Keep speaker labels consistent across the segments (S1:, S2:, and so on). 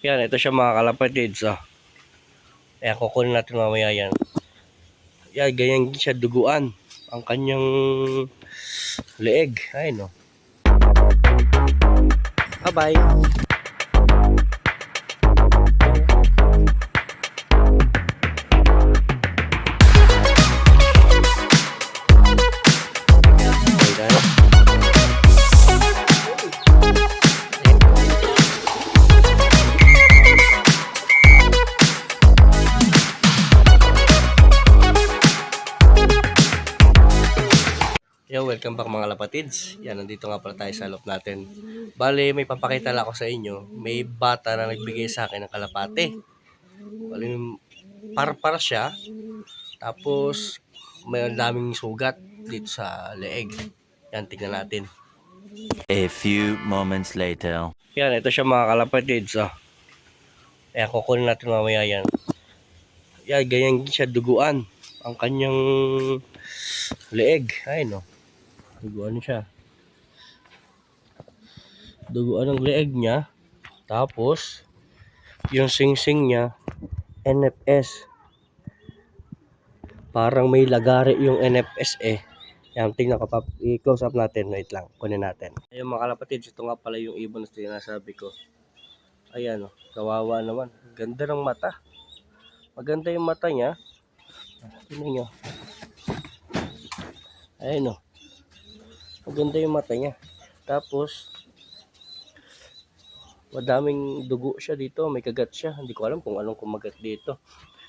S1: Yan, ito siya mga kalapatids. Ayan, kukunin natin mamaya yan. Yan, ganyan siya duguan. Ang kanyang leeg. Ayun, no. Bye-bye. Yo, welcome back mga lapatids. Yan, nandito nga pala tayo sa loob natin. Bale, may papakita lang ako sa inyo. May bata na nagbigay sa akin ng kalapate. Bale, para siya. Tapos, may daming sugat dito sa leeg. Yan, tignan natin.
S2: A few moments later.
S1: Yan, ito siya mga kalapatids. Ayan, kukunin natin mamaya yan. Yan, ganyan siya duguan. Ang kanyang leeg. Ayun, no. Duguan siya. Duguan ang leeg niya. Tapos, yung sing-sing niya, NFS. Parang may lagari yung NFS eh. Yan, tingnan ko pa. I-close up natin. Wait lang. Kunin natin. Ayun mga kalapatids, ito nga pala yung ibon na sinasabi ko. Ayan, oh, kawawa naman. Ganda ng mata. Maganda yung mata niya. Tingnan nyo. Ayun, oh. Maganda yung mata niya. Tapos, madaming dugo siya dito. May kagat siya. Hindi ko alam kung anong kumagat dito.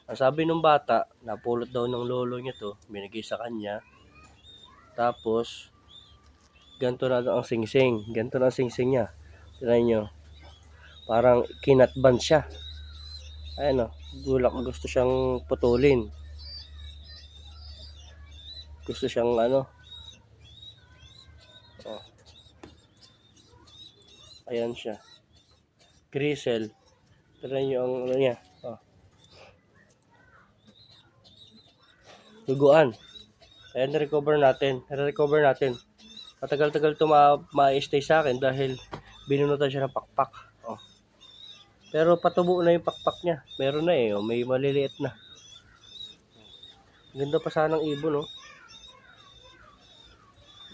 S1: Ang sabi ng bata, napulot daw ng lolo niya to. Binigay sa kanya. Tapos, ganito na ang singsing. Ganito na ang singsing niya. Tignan nyo. Parang kinatban siya. Ayan o. Gulak. Gusto siyang putulin. Gusto siyang ano. Oh. Ayan siya. Grisel. Tignan nyo ang ano niya. Oh. Duguan. Kaya na-recover natin. Matagal-tagal ito ma-stay sa akin dahil binunutan siya ng pakpak. Oh. Pero patubo na yung pakpak niya. Meron na eh. Oh. May maliliit na. Ganda pa sanang ibon. Oh.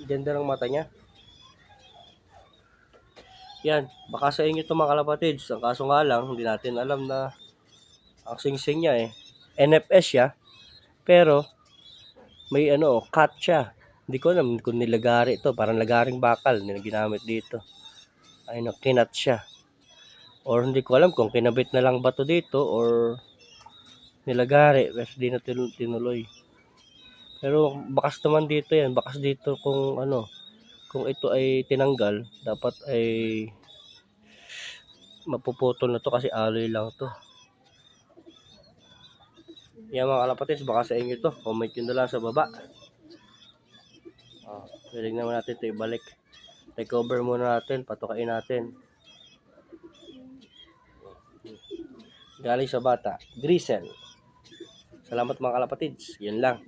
S1: Ganda ng mata niya. Yan. Baka sa inyo ito mga kalapatids. Ang kaso nga lang, hindi natin alam na ang sing-sing niya eh. NFS siya. Pero may ano, cut siya. Hindi ko alam kung nilagari ito. Parang lagaring bakal na ginamit dito. Ay no, kinat siya. Or hindi ko alam kung kinabit na lang ba ito dito or nilagari. Pero di na tinuloy. Pero bakas naman dito yan. Bakas dito kung ano, kung ito ay tinanggal, dapat ay mapuputol na to kasi alloy lang to. Yan mga kalapatids, baka sa inyo to. Comment nyo na lang sa baba. Piling naman natin ito ibalik. Recover muna natin, patukain natin. Galing sa bata, Grisel. Salamat mga kalapatids, yun lang.